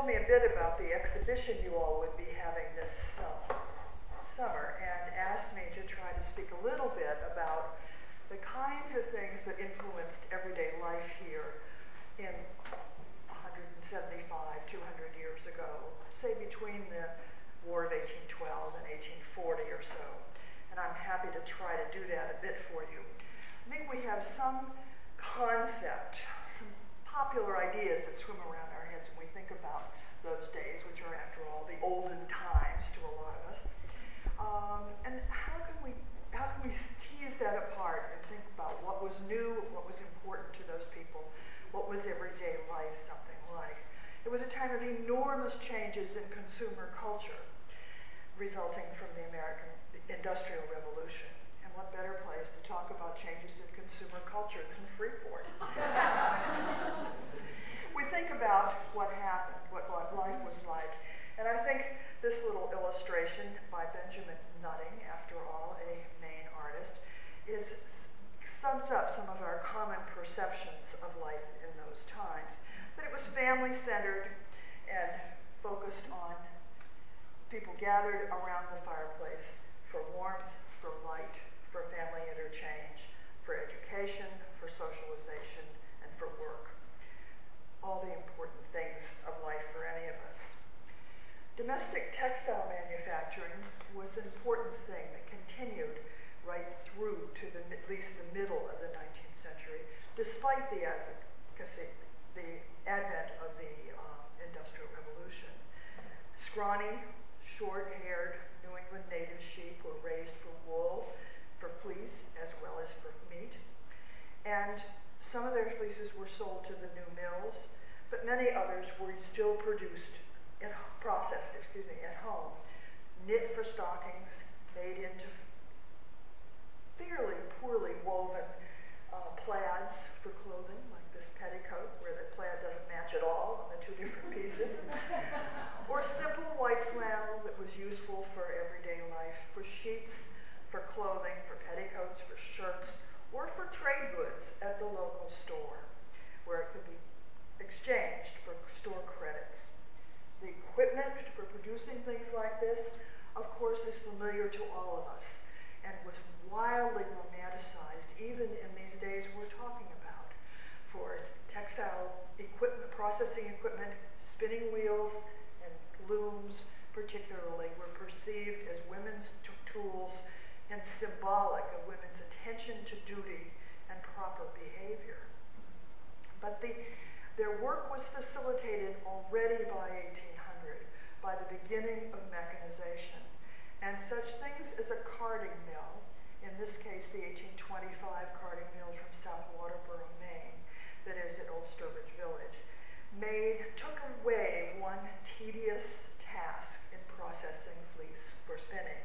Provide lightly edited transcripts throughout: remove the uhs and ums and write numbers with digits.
told me a bit about the exhibition you all would be having this summer and asked me to try to speak a little bit about the kinds of things that influenced everyday life here in 175, 200 years ago, say between the War of 1812 and 1840 or so. And I'm happy to try to do that a bit for you. I think we have some concept, some popular ideas that swim around our heads when we think about those days, which are, after all, the olden times to a lot of us. And how can we tease that apart and think about what was new, what was important to those people, what was everyday life something like? It was a time of enormous changes in consumer culture resulting from the American Industrial Revolution. And what better place to talk about changes in consumer culture than Freeport? We think about what happened, what life was like. And I think this little illustration by Benjamin Nutting, after all, a Maine artist, sums up some of our common perceptions of life in those times. That it was family-centered and focused on people gathered around the fireplace for warmth, for light, for family interchange, for education, for socialization, and for work. All the important things of life for any of us. Domestic textile manufacturing was an important thing that continued right through to at least the middle of the 19th century, despite the advent of the Industrial Revolution. Scrawny, short-haired New England native sheep were raised for wool, for fleece, as well as for meat. And some of their fleeces were sold to the new mills, but many others were still processed at home. Knit for stockings, made into fairly poorly woven plaids for clothing, like this petticoat, where the plaid doesn't match at all on the two different pieces. Or simple white flannel that was useful for everyday life, for sheets, for clothing, for petticoats, for shirts, or for trade goods at the local store, where it could be exchanged for store credits. The equipment for producing things like this, of course, is familiar to all of us and was wildly romanticized even in these days we're talking about. For textile equipment, processing equipment, spinning wheels, and looms particularly were perceived as women's tools and symbolic of women's attention to duty and proper behavior. But their work was facilitated already by 1800, by the beginning of mechanization. And such things as a carding mill, in this case the 1825 carding mill from South Waterboro, Maine, that is at Old Sturbridge Village, took away one tedious task in processing fleece for spinning.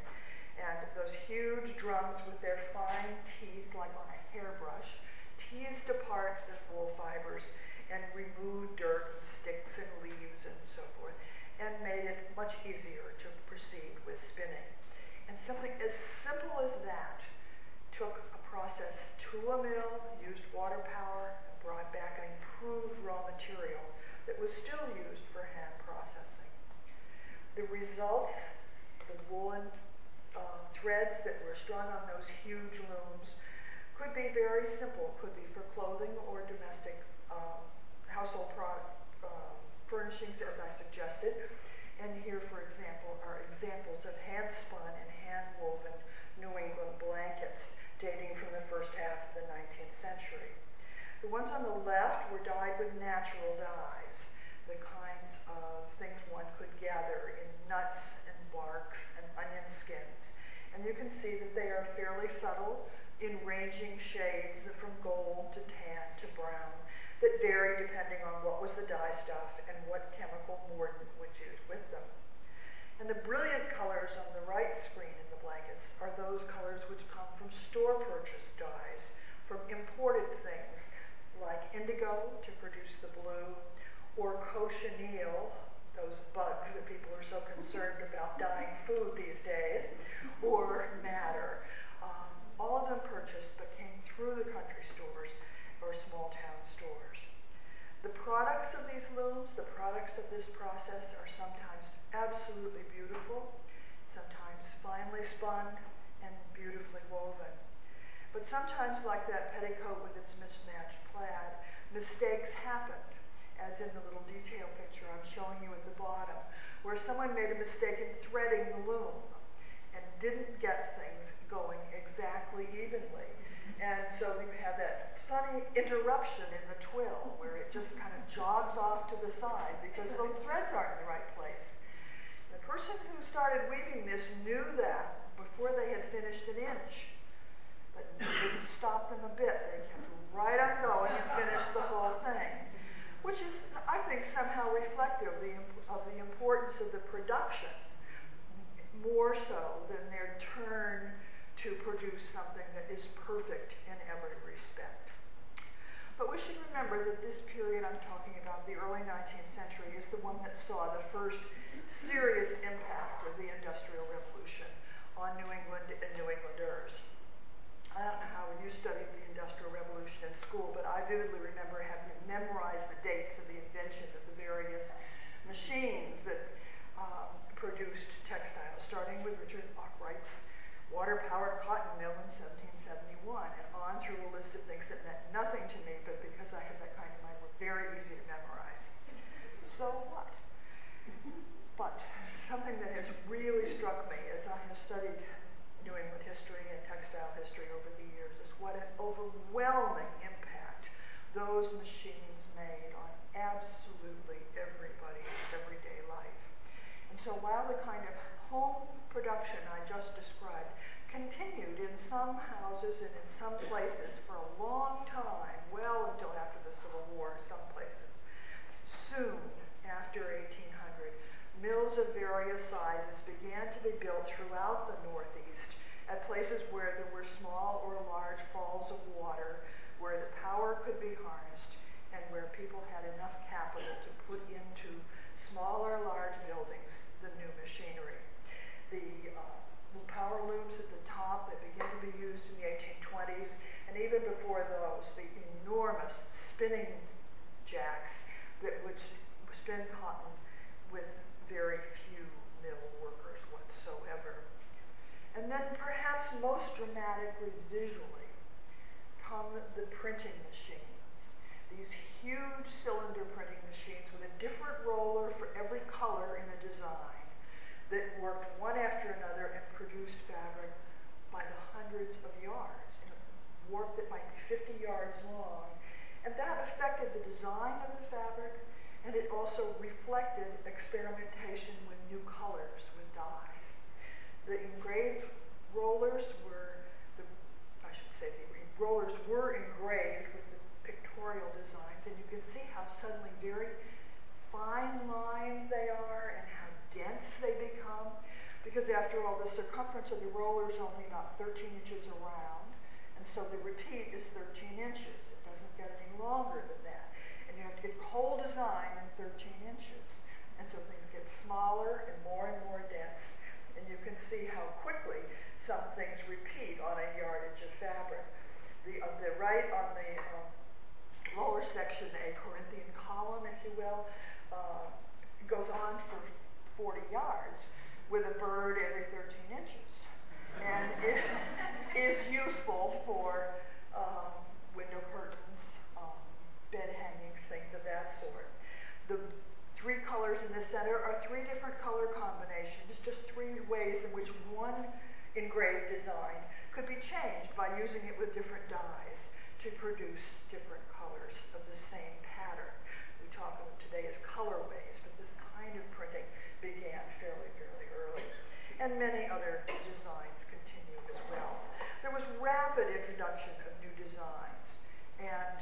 And those huge drums with their fine teeth, like on a hairbrush, teased apart the wool fibers and removed dirt and sticks and leaves and so forth, and made it much easier to proceed with spinning. And something as simple as that took a process to a mill, used water power, and brought back an improved raw material that was still used for hand processing. The results, the woolen threads that were strung on those huge looms, could be very simple, could be for clothing or domestic household furnishings, as I suggested. And here, for example, are examples of hand-spun and hand-woven New England blankets dating from the first half of the 19th century. The ones on the left were dyed with natural dyes, the kinds of things one could gather in nuts and barks and onion skins. And you can see that they are fairly subtle in ranging shades from gold to tan to brown that vary depending on what was the dye stuff and what chemical mordant was used with them. And the brilliant colors on the right screen in the blankets are those colors which come from store-purchased dyes, from imported things like indigo to produce the blue, or cochineal, those bugs that people are so concerned about dyeing food these days, or madder. All of them purchased but came through the country stores or small town stores. The products of these looms, the products of this process are sometimes absolutely beautiful, sometimes finely spun and beautifully woven. But sometimes, like that petticoat with its mismatched plaid, mistakes happened, as in the little detail picture I'm showing you at the bottom, where someone made a mistake in threading the loom and didn't get things going exactly evenly. And so you have that funny interruption in the twill where it just kind of jogs off to the side because the threads aren't in the right place. The person who started weaving this knew that before they had finished an inch, but it didn't stop them a bit. They kept right on going and finished the whole thing, which is, I think, somehow reflective of the importance of the production, more so than their turn to produce something that is perfect in every respect. But we should remember that this period I'm talking about, the early 19th century, is the one that saw the first serious impact of the Industrial Revolution on New England and New Englanders. I don't know how you studied the Industrial Revolution in school, but I vividly remember having memorized the dates of the invention of the various machines that produced textiles, starting with Richard Arkwright's water-powered cotton mill in 1771, and on through a list of things that meant nothing to me, but because I have that kind of mind, were very easy to memorize. So what? But something that has really struck me as I have studied New England history and textile history over the years is what an overwhelming impact those machines made on absolutely everybody's everyday life. And so while the kind of home production I just described continued in some houses and in some places for a long time, well until after the Civil War, some places, soon after 1800, mills of various sizes began to be built throughout the Northeast at places where there were small or large falls of water, where the power could be harnessed, and where people had enough capital to put into small or large buildings the new machinery. The power looms at the top that began to be used in the 1820s, and even before those, the enormous spinning jacks that would spin cotton with very few mill workers whatsoever. And then perhaps most dramatically visually come the printing machines. These huge cylinder printing machines with a different roller for every color in a design that worked one after another and produced fabric by the hundreds of yards in a warp that might be 50 yards long. And that affected the design of the fabric, and it also reflected experimentation with new colors, with dyes. The engraved rollers were, the rollers were engraved with the pictorial designs, and you can see how suddenly very fine lined they are and how dense they become, because after all, the circumference of the roller is only about 13 inches around, and so the repeat is 13 inches. It doesn't get any longer than that. And you have to get the whole design in 13 inches. And so things get smaller and more dense, and you can see how quickly some things repeat on a yardage of fabric. The right on the lower section, a Corinthian column, if you will, goes on for 40 yards with a bird every 13 inches. And it is useful for window curtains, bed hangings, things of that sort. The three colors in the center are three different color combinations, just three ways in which one engraved design could be changed by using it with different dyes to produce different colors of the same pattern. We talk of them today as colorways, but this kind of printing began fairly early. And many other designs continue as well. There was rapid introduction of new designs and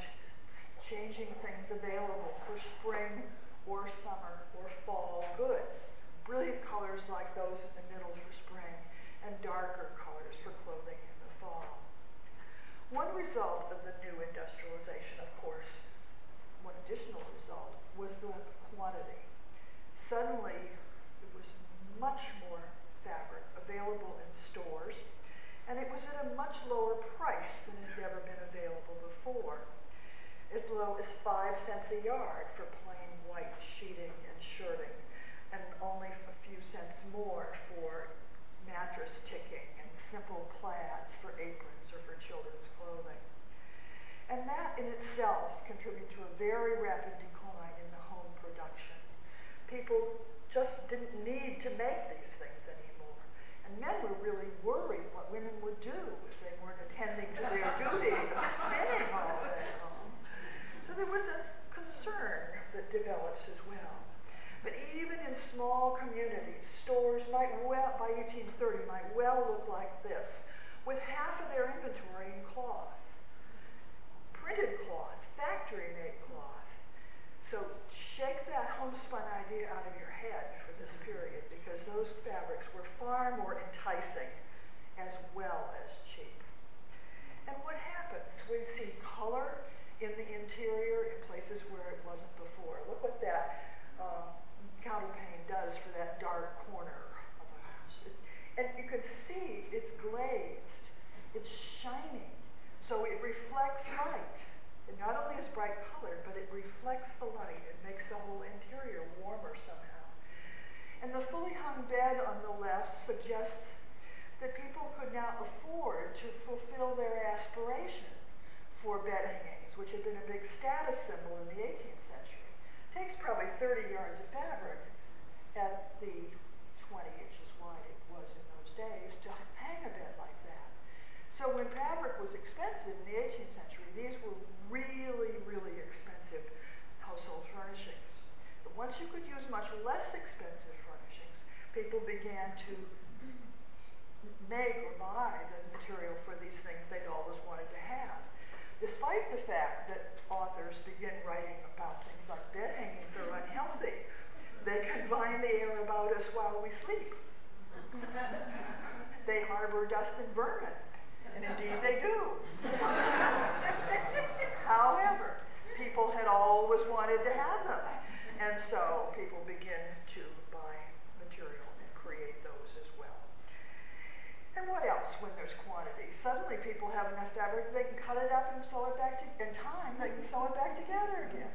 changing things available for spring or summer or fall goods. Brilliant colors like those in the middle for spring, and darker colors for clothing in the fall. One result of the new industrialization, of course, one additional result, was the quantity. Suddenly, there was much more fabric available in stores, and it was at a much lower price than it had ever been available before. as low as 5 cents a yard for plain white sheeting and shirting, and only a few cents more for mattress ticking and simple plaids for aprons or for children's clothing. And that in itself contributed to a very rapid decline in the home production. People just didn't need to make these things anymore. And men were really worried what women would do if they weren't attending to their duty of spinning all day long. So there was a concern that develops as well. But even in small communities, stores might well, by 1830, might well look like this, with half of their inventory in cloth. Printed cloth, factory-made cloth. So shake that homespun idea out of your head for this period, because those fabrics were far more enticing as well as cheap. And what happens? We see color in the interior in places where it wasn't before. Look what that counterpane does for that dark corner of the house. And you can see it's glazed, it's shining, so it reflects light. It not only is bright colored, but it reflects the light. It makes the whole interior warmer somehow. And the fully hung bed on the left suggests that people could now afford to fulfill their aspiration for bed hangings, which had been a big status symbol in the 18th century. It takes probably 30 yards of fabric at the 20 inches wide it was in those days to hang a bed like that. So when fabric was expensive in the 18th century, these were really, really expensive household furnishings. But once you could use much less expensive furnishings, people began to make or buy the material for these things they'd always wanted to have. Despite the fact that authors begin writing about things like bed hangings are unhealthy, they confine the air about us while we sleep. They harbor dust and vermin. And indeed they do. However, people had always wanted to have them. And so people begin to buy material and create those as well. And what else when there's quantity? Suddenly people have enough fabric, they can cut it up and sew it back in time, they can sew it back together again.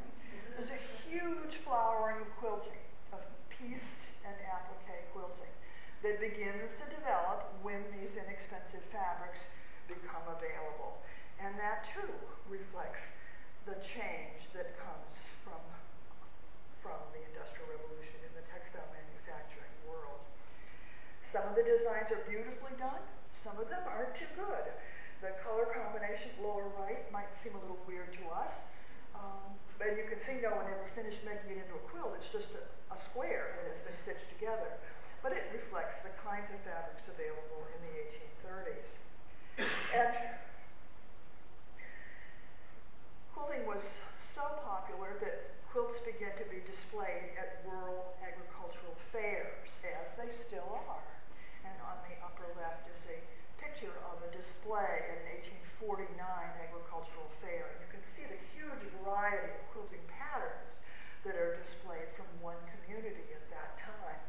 There's a huge flowering of quilting, of pieced and applique quilting, that begins to develop when these inexpensive fabrics become available. And that too reflects the change that comes from the Industrial Revolution in the textile manufacturing world. Some of the designs are beautifully done, some of them aren't too good. The color combination lower right might seem a little weird to us, but you can see no one ever finished making it into a quilt. It's just a square that has been stitched together. But it reflects the kinds of fabrics available in the 1830s. And quilting was so popular that quilts began to be displayed at rural agricultural fairs, as they still are. And on the upper left is a picture of a display at an 1849 agricultural fair. And you can see the huge variety of quilting patterns that are displayed from one community at that time.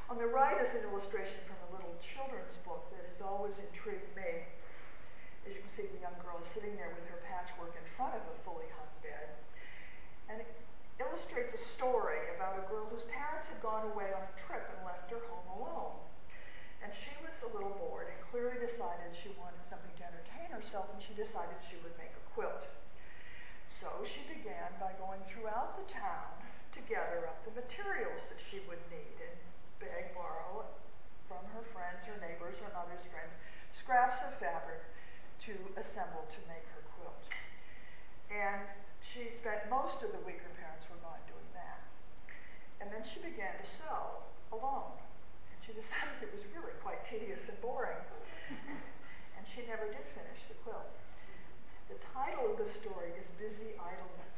On the right is an illustration from a little children's book that has always intrigued me. As you can see, the young girl is sitting there with her patchwork in front of a fully hung bed. And it illustrates a story about a girl whose parents had gone away on a trip and left her home alone. And she was a little bored and clearly decided she wanted something to entertain herself, and she decided she would make a quilt. So she began by going throughout the town to gather up the materials that she would need and beg, borrow from her friends, her neighbors, or others' friends, scraps of fabric to assemble to make her quilt. And she spent most of the week her parents were gone doing that. And then she began to sew alone. And she decided it was really quite tedious and boring. And she never did finish the quilt. The title of the story is Busy Idleness.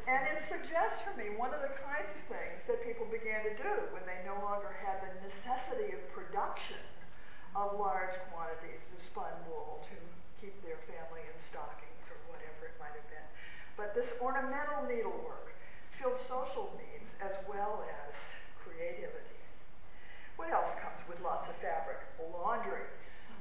And it suggests for me one of the kinds of things that people began to do when they no longer had the necessity of production of large quantities of spun wool to keep their family in stockings or whatever it might have been. But this ornamental needlework filled social needs as well as creativity. What else comes with lots of fabric? Laundry.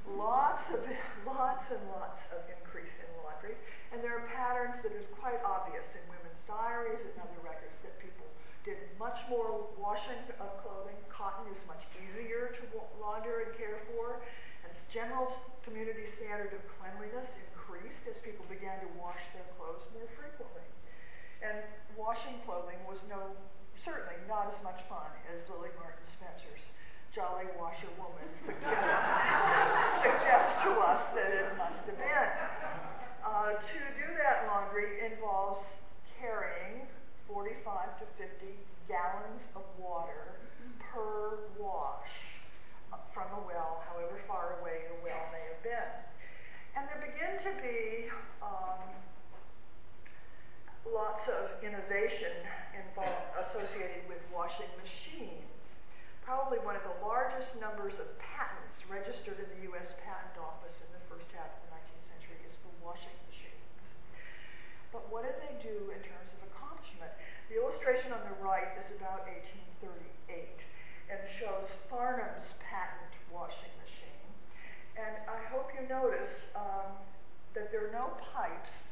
Lots and lots of increase in laundry. And there are patterns that are quite obvious in women's diaries and other records that people did much more washing of clothing. Cotton is much easier to launder and care for. And its general community standard of cleanliness increased as people began to wash their clothes more frequently. And washing clothing was certainly not as much fun as Lily Martin Spencer's Jolly Washerwoman suggests to us that it must have been. To do that laundry involves carrying 45 to 50 gallons of water per wash from a well, however far away the well may have been. And there begin to be lots of innovation associated with washing machines. Probably one of the largest numbers of patents registered in the U.S. Patent Office in the first half of the 19th century is for washing machines. But what did they do in terms of accomplishment? The illustration on the right is about 1838 and shows Farnham's patent washing machine. And I hope you notice that there are no pipes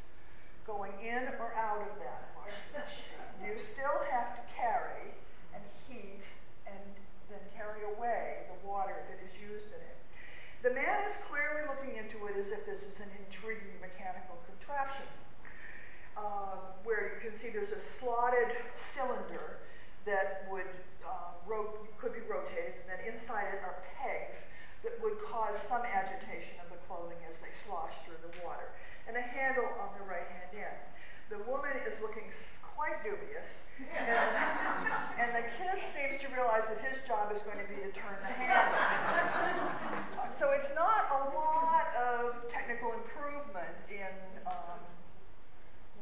going in or out of that washing machine. You still have to carry and heat and then carry away the water that is used in it. The man is clearly looking into it as if this is an intriguing mechanical contraption, where you can see there's a slotted cylinder that could be rotated, and then inside it are pegs that would cause some agitation of the clothing as they slosh through the water, and a handle on the right-hand end. The woman is looking quite dubious, and the kid seems to realize that his job is going to be to turn the handle. So it's not a lot of technical improvement in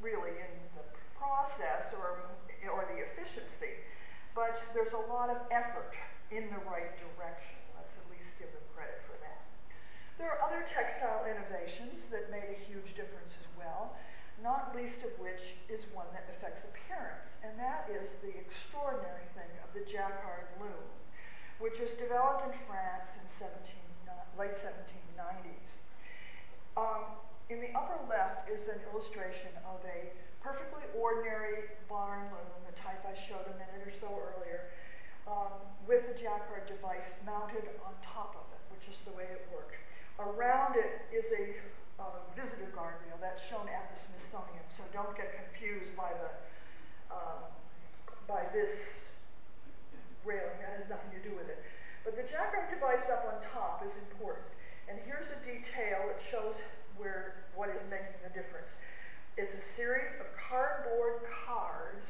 really in the process or the efficiency, but there's a lot of effort in the right direction. Let's at least give them credit for that. There are other textile innovations that made a huge difference as well, not least of which is one that affects appearance, and that is the extraordinary thing of the jacquard loom, which was developed in France in late 1790s. In the upper left is an illustration of a perfectly ordinary barn loom, the type I showed a minute or so earlier, with the jacquard device mounted on top of it, which is the way it worked. Around it is a visitor guardrail that's shown at the Smithsonian, so don't get confused by this railing. That has nothing to do with it. But the jacquard device up on top is important. And here's a detail that shows what is making the difference. It's a series of cardboard cards,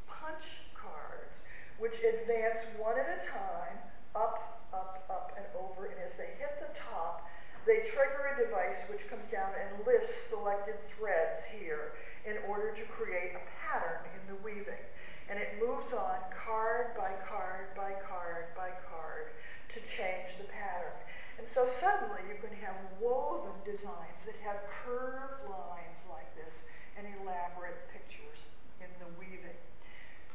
punch cards, which advance one at a time, up, up, up, and over. And as they hit the top, they trigger a device which comes down and lifts selected threads here in order to create a pattern in the weaving. And it moves on card by card by card by card to change the pattern. And so suddenly you can have woven designs that have curved lines like this and elaborate pictures in the weaving.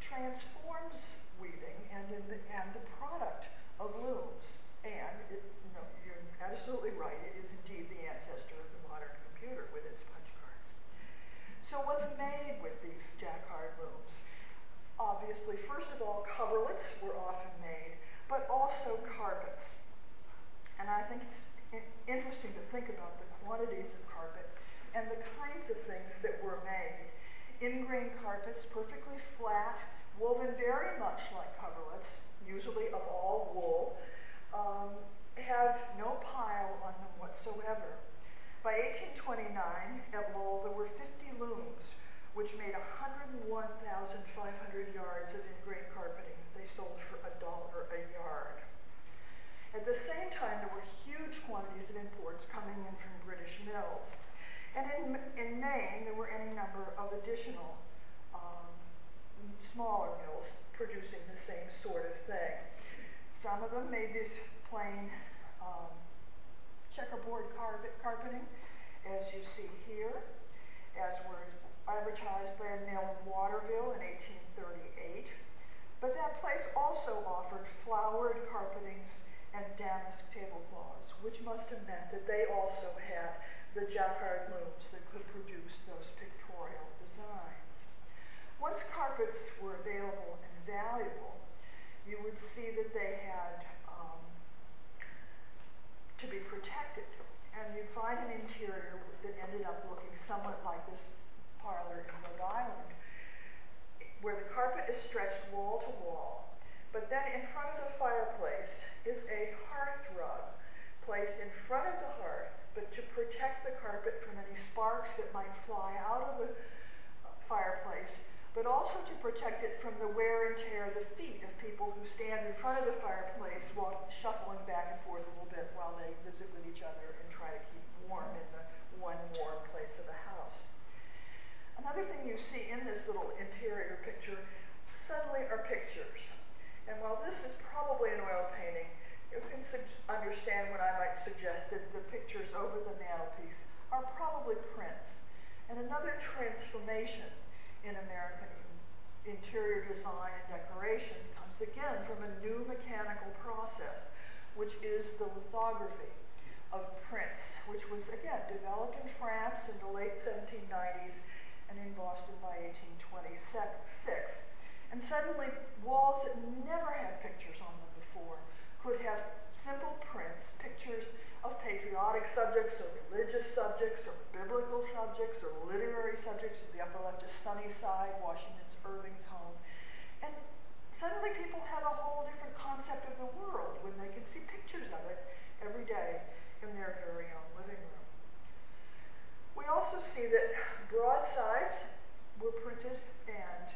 Transforms weaving and the product of looms. And you're absolutely right, it is indeed the ancestor of the modern computer with its punch cards. So what's made with these jacquard looms? Obviously, first of all, coverlets were often made, but also carpets. And I think it's interesting to think about the quantities of carpet and the kinds of things that were made. Ingrain carpets, perfectly flat, woven very much like coverlets, usually of all wool, have no pile on them whatsoever. By 1829, at Lowell, there were 50 looms, which made 101,500 yards of ingrain carpeting. They sold for $1 a yard. At the same time, there were huge quantities of imports coming in from British mills. And in Maine, there were any number of additional smaller mills producing the same sort of thing. Some of them made this plain checkerboard carpeting, as you see here, as were advertised by a mill in Waterville in 1838. But that place also offered flowered carpetings and damask tablecloths, which must have meant that they also had the jacquard looms that could produce those pictorial designs. Once carpets were available and valuable, you would see that they had to be protected. And you'd find an interior that ended up looking somewhat like this parlor in Rhode Island, where the carpet is stretched wall to wall, but then in front of the fireplace is a hearth rug placed in front of the hearth, but to protect the carpet from any sparks that might fly out of the fireplace, but also to protect it from the wear and tear of the feet of people who stand in front of the fireplace while shuffling back and forth a little bit while they visit with each other and try to keep warm in the one warm place of the house. Another thing you see in this little interior picture suddenly are pictures. And while this is probably an oil painting, you can understand when I might suggest that the pictures over the mantelpiece are probably prints. And another transformation in American interior design and decoration comes again from a new mechanical process, which is the lithography of prints, which was again developed in France in the late 1790s and in Boston by 1826. And suddenly walls that never had pictures on them before could have simple prints, pictures of patriotic subjects or religious subjects or biblical subjects or literary subjects. The upper left is Sunnyside, Washington's Irving's home. And suddenly people have a whole different concept of the world when they can see pictures of it every day in their very own living room. We also see that broadsides were printed and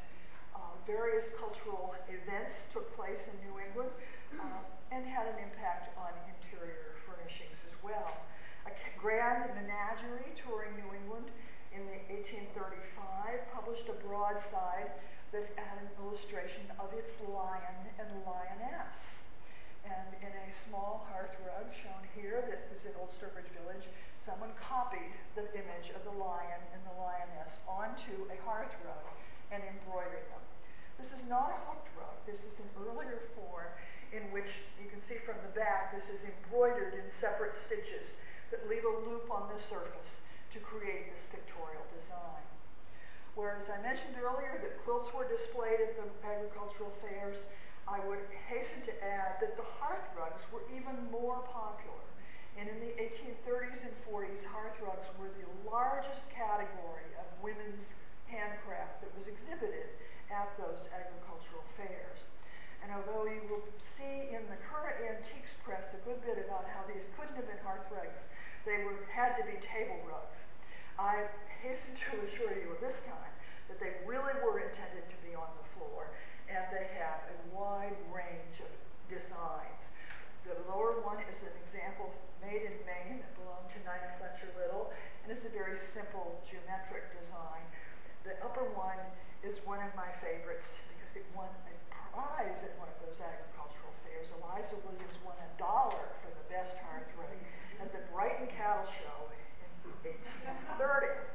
various cultural events took place in New England and had an impact on interior furnishings as well. A grand menagerie touring New England in 1835 published a broadside that had an illustration of its lion and lioness. And in a small hearth rug shown here that is in Old Sturbridge Village, someone copied the image of the lion and the lioness onto a hearth rug and embroidered them. This is not a hooked rug. This is an earlier form in which you can see from the back, this is embroidered in separate stitches that leave a loop on the surface to create this pictorial design. Whereas I mentioned earlier that quilts were displayed at the agricultural fairs, I would hasten to add that the hearth rugs were even more popular. And in the 1830s and 40s, hearth rugs were the largest category of women's handcraft that was exhibited at those agricultural fairs. And although you will see in the current antiques press a good bit about how these couldn't have been hearth rugs, they had to be table rugs, I hasten to assure you at this time that they really were intended to be on the floor, and they have a wide range of designs. The lower one is an example made in Maine that belonged to Nylander, and it's a very simple geometric design. The upper one is one of my favorites because it won a prize at one of those agricultural fairs. Eliza Williams won $1 for the best hearth rug at the Brighton Cattle Show in 1830.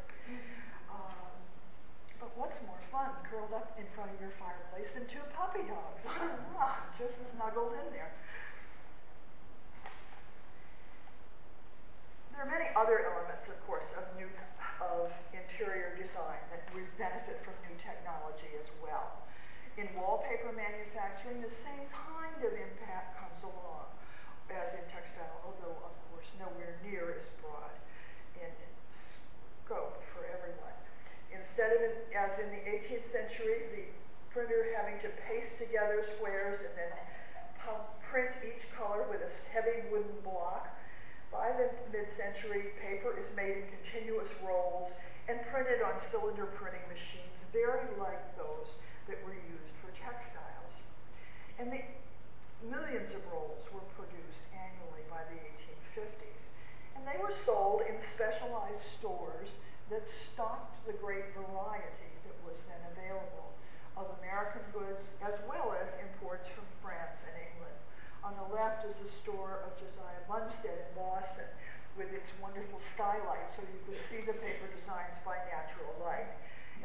But what's more fun, curled up in front of your fireplace than two puppy dogs? Just snuggled in there. There are many other elements, of course, of interior design that benefit from new technology as well. In wallpaper manufacturing, the same kind of impact comes along as in textile, although, of course, nowhere near as broad in scope for everyone. Instead of, as in the 18th century, the printer having to paste together squares and then print each color with a heavy wooden block, by the mid-century, paper is made in continuous rolls and printed on cylinder printing machines, very like those that were used for textiles. And millions of rolls were produced annually by the 1850s. And they were sold in specialized stores that stocked the great variety that was then available of American goods as well as imports from France and England. On the left is the store of Josiah Lumsted in Boston with its wonderful skylight, so you can see the paper designs by natural light.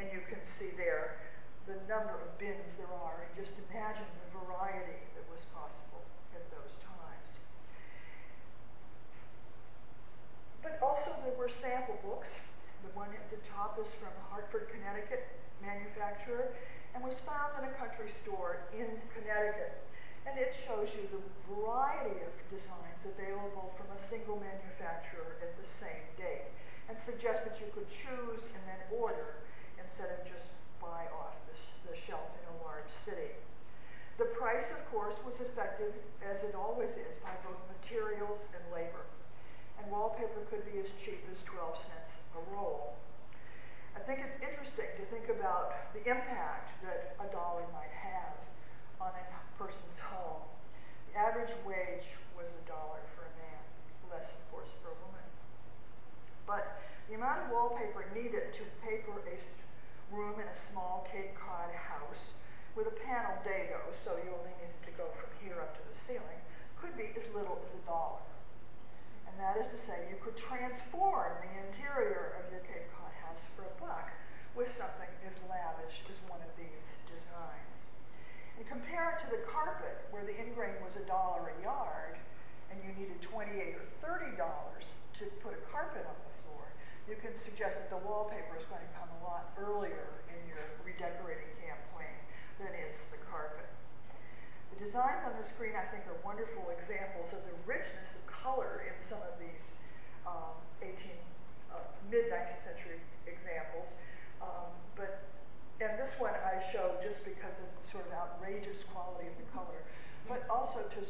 And you can see there the number of bins there are, and just imagine the variety that was possible at those times. But also there were was found in a country store in Connecticut. And it shows you the variety of designs available from a single manufacturer at the same date, and suggests that you could choose and then order instead of just buy off the shelf in a large city. The price, of course, was affected, as it always is, by both materials and labor. And wallpaper could be as cheap as 12 cents a roll. I think it's interesting to think about the impact that a dollar might have on a person's home. The average wage was $1 for a man, less, of course, for a woman. But the amount of wallpaper needed to paper a room in a small Cape Cod house with a panel dado, so you only needed to go from here up to the ceiling, could be as little as $1. And that is to say, you could transform the interior of your Cape Cod house for $1 with something as lavish as one of these designs. And compare it to the carpet, where the ingrain was $1 a yard, and you needed $28 or $30 to put a carpet on the floor. You can suggest that the wallpaper is going to come a lot earlier in your redecorating campaign than is the carpet. The designs on the screen, I think, are wonderful examples of the richness of color in some of these mid-19th century examples. And this one I show just because of the sort of outrageous quality of the color, but also to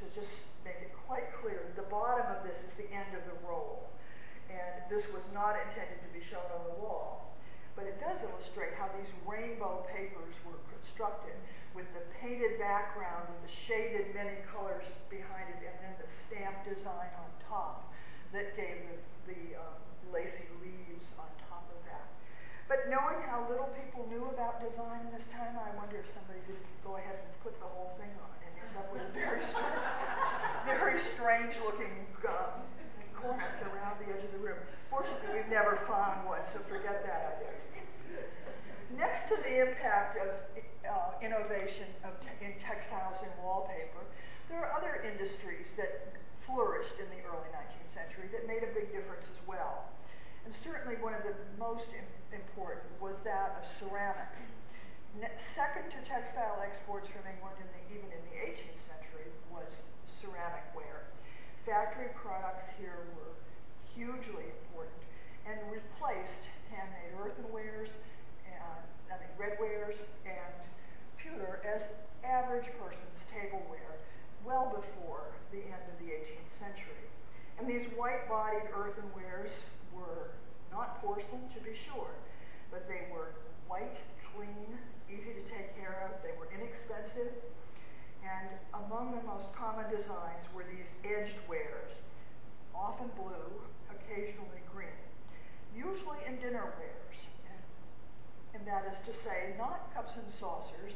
just make it quite clear, the bottom of this is the end of the roll. And this was not intended to be shown on the wall. But it does illustrate how these rainbow papers were constructed with the painted background and the shaded many colors behind it, and then the stamp design on top that gave the lacy leaves on top of that. But knowing how little people knew about design this time, I wonder if somebody didn't go ahead and put the whole thing on and end up with a very strange looking cornice around the edge of the room. Fortunately, we've never found one, so forget that idea. Next to the impact of innovation in textiles and wallpaper, there are other industries that flourished in the early 19th century that made a big difference as well. And certainly one of the most important was that of ceramics. Second to textile exports from England even in the 18th century was ceramic ware. Factory products here were hugely important and replaced handmade earthenwares, redwares, and pewter as average person's tableware well before the end of the 18th century. And these white-bodied earthenwares were not porcelain, to be sure, but they were white, clean, easy to take care of. They were inexpensive. And among the most common designs were these edged wares, often blue, occasionally green, usually in dinnerwares. And that is to say, not cups and saucers.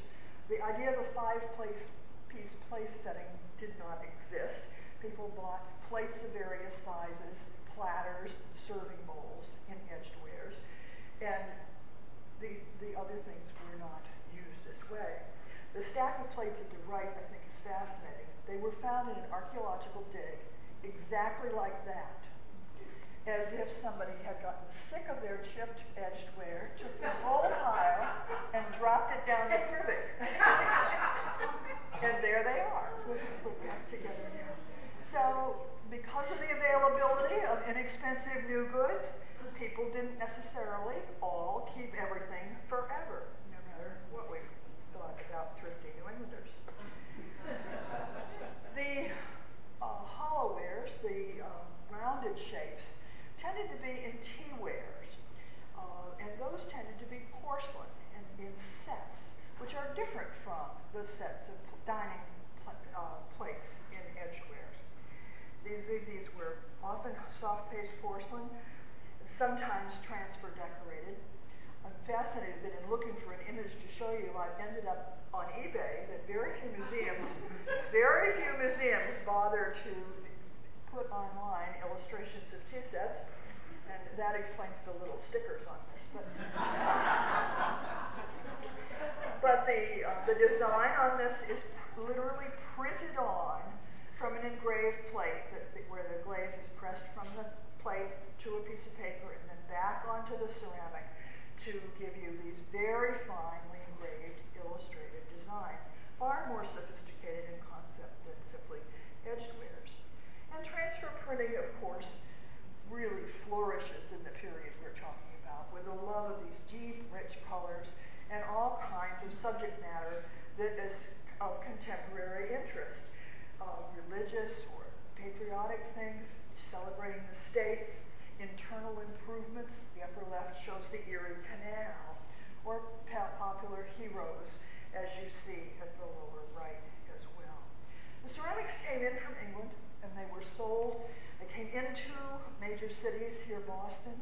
The idea of a five-piece place setting did not exist. People bought plates of various sizes, platters, serving bowls in edged wares, and the other things were not used this way. The stack of plates at the right, I think, is fascinating. They were found in an archaeological dig exactly like that, as if somebody had gotten sick of their chipped edged ware, took the whole pile, and dropped it down the privet. And there they are, put back together now. So, because of the availability of inexpensive new goods, people didn't necessarily all keep everything forever, no matter what we thought about thrifty New Englanders. The hollow wares, the rounded shapes, tended to be in teawares, and those tended to be porcelain and in sets, which are different from the sets of dining plates in edgewares. These were often soft-paste porcelain, sometimes transfer decorated. I'm fascinated that in looking for an image to show you, I've ended up on eBay that very few museums bother to put online illustrations of tea sets, and that explains the little stickers on this. But the design on this is literally printed on from an engraved plate where the glaze is pressed from the plate to a piece of paper and then back onto the ceramic to give you these very finely engraved in from England, and they were sold. They came into major cities here, Boston,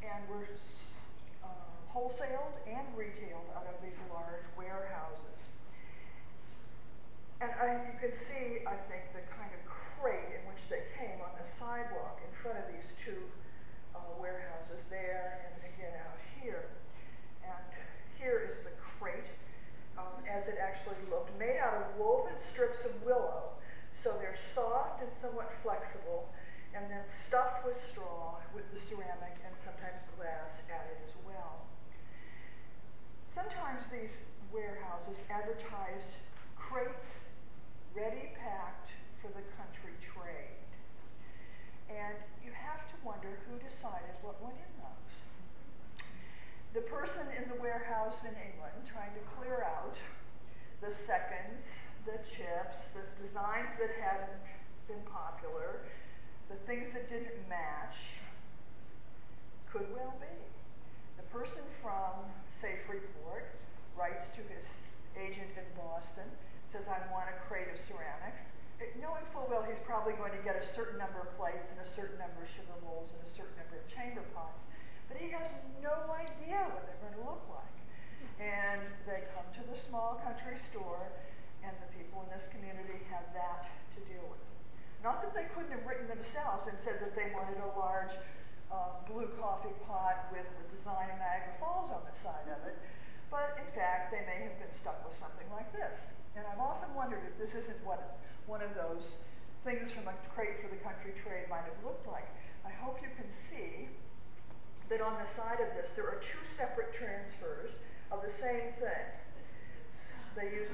and were wholesaled and retailed out of these large warehouses. And you can see, I think, the kind of crate in which they came on the sidewalk in front of these two warehouses there, and again out here. And here is the crate, as it actually looked, made out of woven strips of willow. So they're soft and somewhat flexible, and then stuffed with straw with the ceramic and sometimes glass added as well. Sometimes these warehouses advertised crates ready packed for the country trade. And you have to wonder who decided what went in those. The person in the warehouse in England trying to clear out the seconds, the chips, the designs that hadn't been popular, the things that didn't match, could well be. The person from, say, Freeport writes to his agent in Boston, says, I want a crate of ceramics, knowing full well he's probably going to get a certain number of plates and a certain number of sugar bowls and a certain number of chamber pots, but he has no idea what they're going to look like. And they come to the small country store, and the people in this community have that to deal with. Not that they couldn't have written themselves and said that they wanted a large blue coffee pot with the design of Niagara Falls on the side of it, but in fact they may have been stuck with something like this. And I've often wondered if this isn't what one of those things from a crate for the country trade might have looked like. I hope you can see that on the side of this there are two separate transfers of the same thing. They use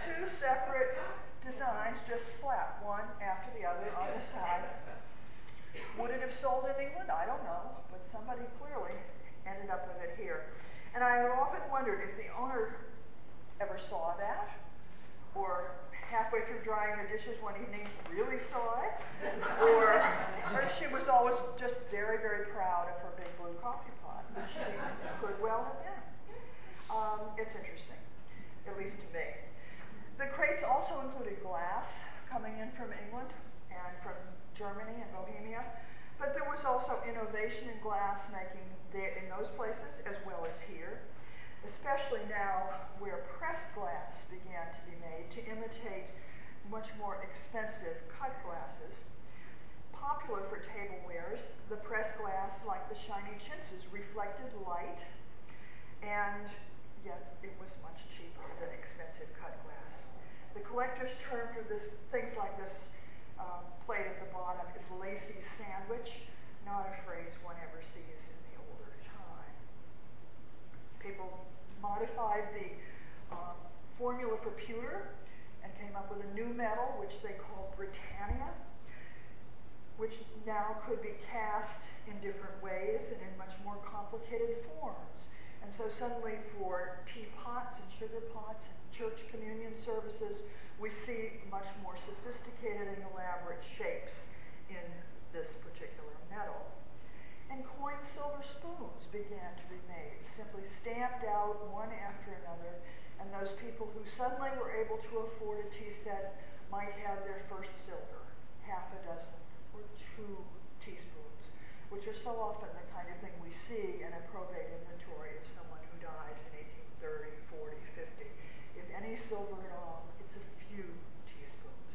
two separate designs, just slapped one after the other on the side. Would it have sold in England? I don't know, but somebody clearly ended up with it here. And I have often wondered if the owner ever saw that, or halfway through drying the dishes one evening really saw it, or she was always just very, very proud of her big blue coffee pot, which she could well have been. It's interesting, at least to me. The crates also included glass coming in from England and from Germany and Bohemia, but there was also innovation in glass making in those places as well as here, especially now where pressed glass began to be made to imitate much more expensive cut glasses. Popular for tablewares, the pressed glass, like the shiny chintzes, reflected light, and yet it was much cheaper than expensive cut glass. The collector's term for things like this plate at the bottom is lacy sandwich, not a phrase one ever sees in the older time. People modified the formula for pewter and came up with a new metal, which they called Britannia, which now could be cast in different ways and in much more complicated forms. And so suddenly for teapots and sugar pots and church communion services, we see much more sophisticated and elaborate shapes in this particular metal. And coined silver spoons began to be made, simply stamped out one after another, and those people who suddenly were able to afford a tea set might have their first silver, half a dozen or 2 teaspoons, which are so often the kind of thing we see in a probate inventory of someone who dies in 1830, 40, 50. If any silver at all, it's a few teaspoons.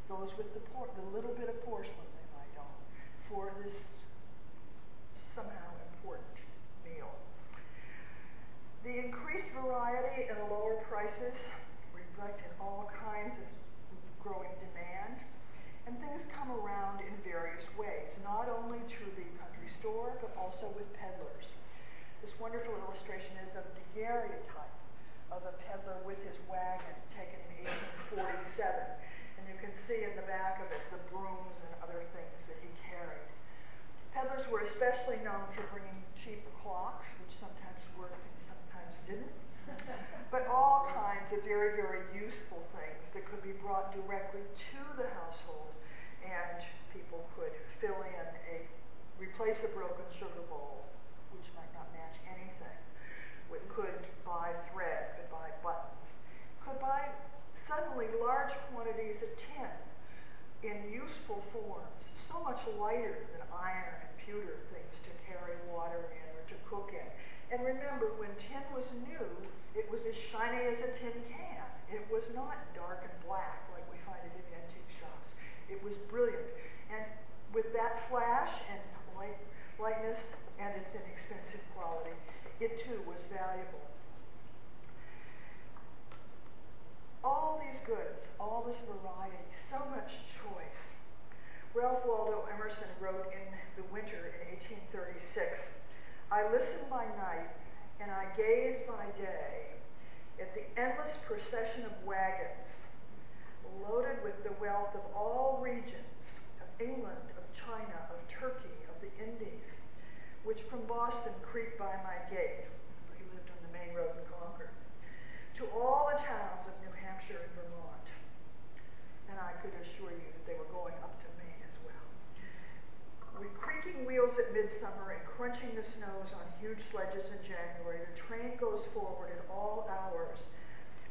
Those with the little bit of porcelain they might own for this somehow important meal. The increased variety and lower prices reflected all kinds of growing demand, and things come around in various ways, not only to the country store, but also with peddlers. This wonderful illustration is of the daguerreotype of a peddler with his wagon taken in 1847. And you can see in the back of it the brooms and other things that he carried. Peddlers were especially known for bringing cheap clocks, which sometimes worked and sometimes didn't, but all kinds of very, very useful things that could be brought directly to the household, and people could replace a broken sugar bowl, which might not match anything, could buy thread, could buy buttons, could buy suddenly large shiny as a tin can. It was not dark and black like we find it in antique shops. It was brilliant. And with that flash and lightness and its inexpensive quality, it too was valuable. All these goods, all this variety, so much choice. Ralph Waldo Emerson wrote in The Winter in 1836, "I listen by night and I gaze by day at the endless procession of wagons loaded with the wealth of all regions, of England, of China, of Turkey, of the Indies, which from Boston creep by my gate." He lived on the Maine Road in Concord. "To all the towns of New Hampshire and Vermont." And I could assure you that they were going up to Maine as well. With creaking wheels at midsummer and crunching the snows on huge sledges in January, the train goes forward at all hours,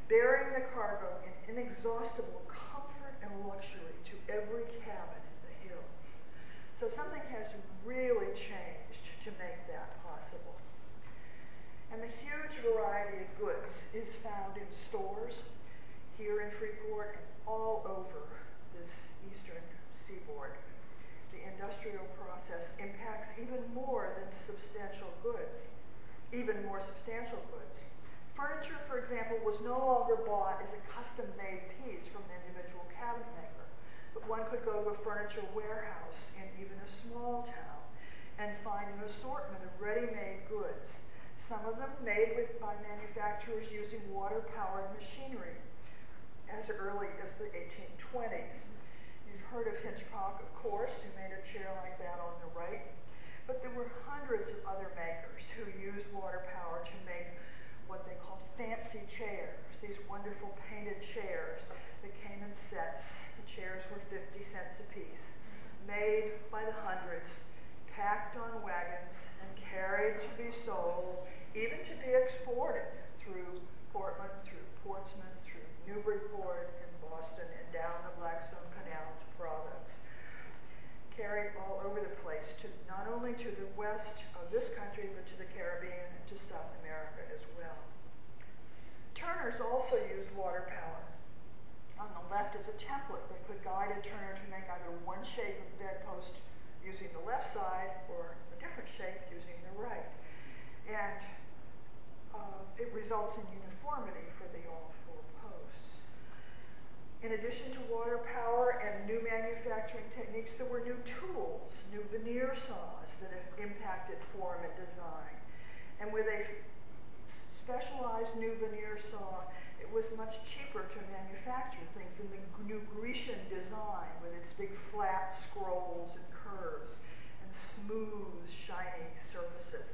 bearing the cargo in inexhaustible comfort and luxury to every cabin in the hills. So something has really changed to make that possible. And the huge variety of goods is found in stores here in Freeport and all over this eastern seaboard. The industrial process impacts even more than substantial goods, even more substantial goods. Furniture, for example, was no longer bought as a custom-made piece from an individual cabinet maker, but one could go to a furniture warehouse in even a small town and find an assortment of ready-made goods, some of them made by manufacturers using water-powered machinery as early as the 1820s. You've heard of Hitchcock, of course, who made a chair like that on the right, but there were hundreds of other makers who used water power to make what they called fancy chairs, these wonderful painted chairs that came in sets. The chairs were 50 cents a piece, made by the hundreds, packed on wagons and carried to be sold, even to be exported through Portland, through Portsmouth, through Newburyport and Boston, and down the Blackstone Canal to Providence. Carried all over the place, not only to the west of this country, but to the Caribbean and to South America as well. Turners also used water power. On the left is a template that could guide a turner to make either one shape of the bedpost using the left side or a different shape using the right. And it results in uniformity for the all four posts. In addition to water power and new manufacturing techniques, there were new tools, new veneer saws that have impacted form and design. And with a specialized new veneer saw, it was much cheaper to manufacture things in the new Grecian design with its big flat scrolls and curves and smooth, shiny surfaces,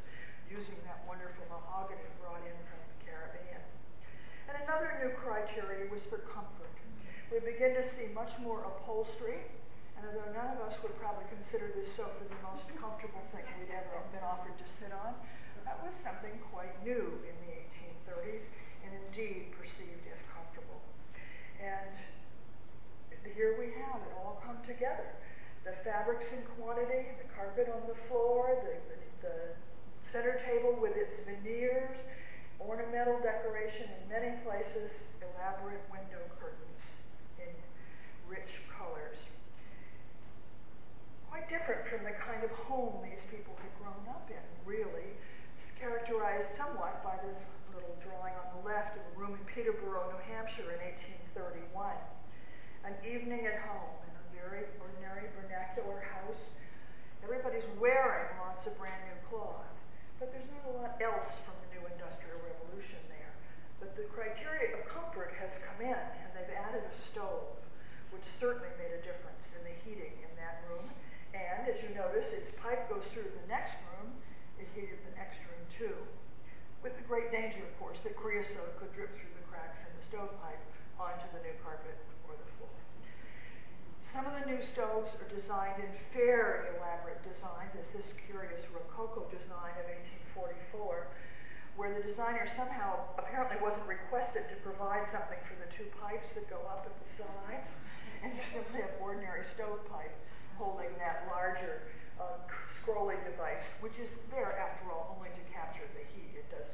using that wonderful mahogany brought in from the Caribbean. And another new criteria was for comfort. We begin to see much more upholstery, and although none of us would probably consider this sofa the most comfortable thing we'd ever been offered to sit on, that was something quite new in the 1830s, and indeed perceived as comfortable. And here we have it all come together. The fabrics in quantity, the carpet on the floor, the center table with its veneers, ornamental decoration in many places, elaborate window curtains in rich colors. Quite different from the kind of home these people had grown up in, really. It's characterized somewhat by the little drawing on the left of a room in Peterborough, New Hampshire in 1831. An evening at home in a very ordinary vernacular house. Everybody's wearing lots of brand new cloth, but there's not a lot else from the new Industrial Revolution there. But the criteria of comfort has come in, and they've added a stove, which certainly made a difference in the heating in that room. And as you notice, its pipe goes through the next room. It heated the next room too, with the great danger, of course, that creosote could drip through the cracks in the stovepipe onto the new carpet or the floor. Some of the new stoves are designed in very elaborate designs, as this curious Rococo design of 1844, where the designer somehow apparently wasn't requested to provide something for the two pipes that go up at the sides, and you simply have ordinary stovepipe holding that larger scrolling device, which is there, after all, only to capture the heat. It does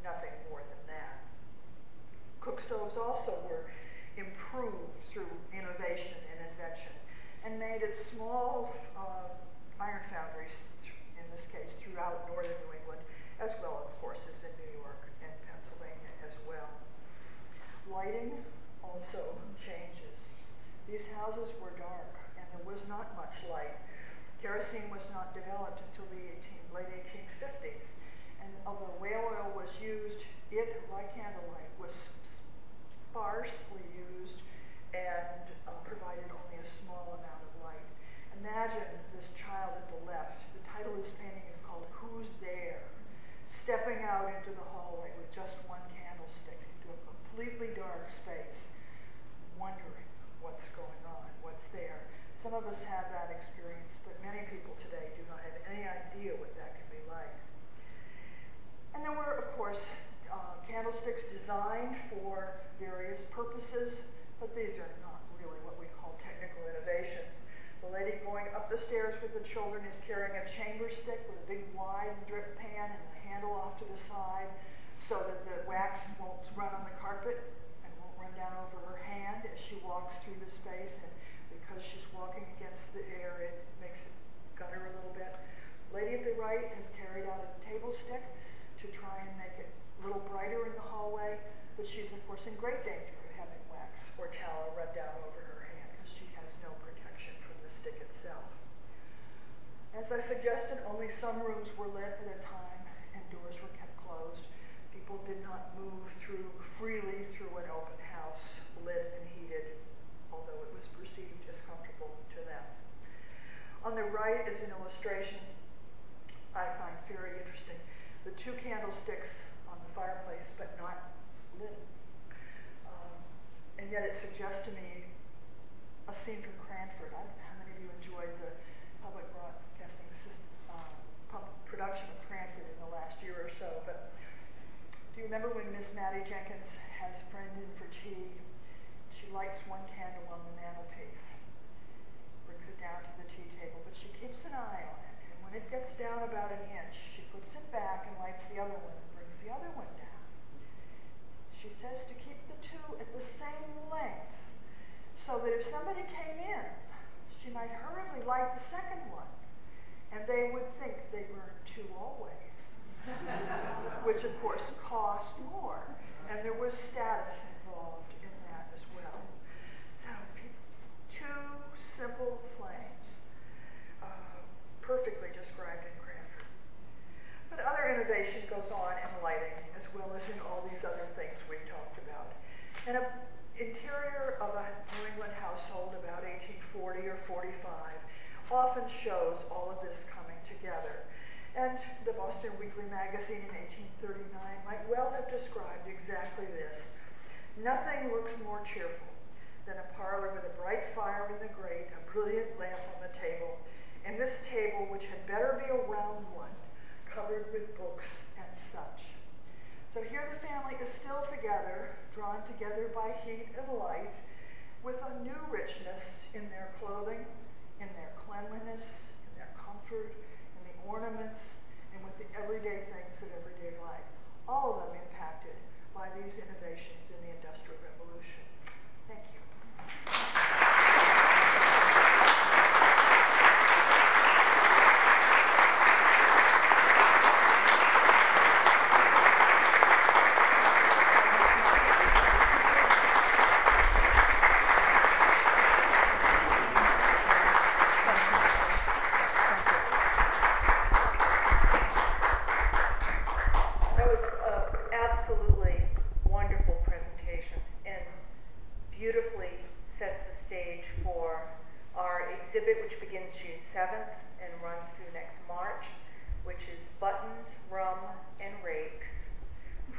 nothing more than that. stoves also were improved through innovation and invention and made at small iron foundries, in this case throughout northern New England, as well, of course, as in New York and Pennsylvania as well. Lighting also changes. These houses were dark, and there was not much light. Kerosene was not developed until the late 1850s, and although whale oil was used, it, like candlelight, was sparsely used and provided only a small amount of light. Imagine this child at the left. The title of this painting is called "Who's There?" Stepping out into the hallway with just one candlestick into a completely dark space, wondering what's going on, what's there. Some of us have that experience, but many people today do not have any idea what that can be like. And there were, of course, candlesticks designed for various purposes, but these are not really what we call technical innovations. The lady going up the stairs with the children is carrying a chamber stick with a big wide drip pan and the handle off to the side so that the wax won't run on the carpet and won't run down over her hand as she walks through the space, and because she's walking against the air, it makes it gutter a little bit. Lady at the right has carried out a table stick to try and make it a little brighter in the hallway, but she's, of course, in great danger of having wax or tallow run down over her hand because she has no protection from the stick itself. As I suggested, only some rooms were lit at a time and doors were kept closed. People did not move freely through an open house, lit and heated, although it was perceived as comfortable to them. On the right is an illustration I find very interesting. The two candlesticks on the fireplace, but not lit. And yet it suggests to me a scene from Cranford. I don't know how many of you enjoyed the public broadcasting production of Cranford in the last year or so, but do you remember when Miss Mattie Jenkins has friend in for tea? She lights one candle on the mantelpiece, brings it down to the tea table, but she keeps an eye on it, and when it gets down about an inch, she puts it back and lights the other one and brings the other one down. She says to keep the two at the same length, so that if somebody came in, she might hurriedly light the second one, and they would think they burned two always, which of course cost more, and there was status involved in that as well. So two simple flames, perfectly described in Cranford. But other innovation goes on in lighting, as well as in all these other things we've talked about. And an interior of a New England household about 1840 or 45 often shows all of this coming together. And the Boston Weekly Magazine in 1839 might well have described exactly this. Nothing looks more cheerful than a parlor with a bright fire in the grate, a brilliant lamp on the table, and this table, which had better be a round one, covered with books and such. So here the family is still together, drawn together by heat and light, with a new richness in their clothing, in their cleanliness, in their comfort, in the ornaments, and with the everyday things of everyday life. All of them impacted by these innovations in the Industrial Revolution. Thank you.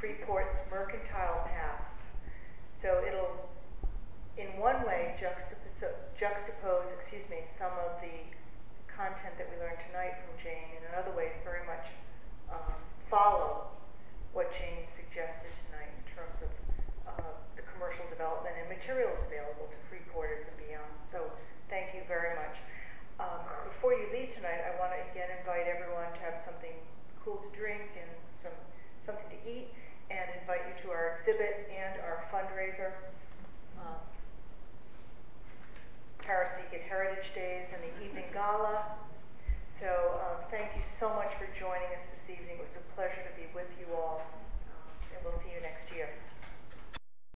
Freeport's mercantile past. So it'll, in one way, juxtapose, some of the content that we learned tonight from Jane, and in other ways very much follow what Jane suggested tonight in terms of the commercial development and materials available to Freeporters and beyond. So thank you very much. Before you leave tonight, I want to again invite everyone to have something cool to drink and something to eat, and invite you to our exhibit and our fundraiser. Connecticut Heritage Days and the evening gala. So thank you so much for joining us this evening. It was a pleasure to be with you all, and we'll see you next year.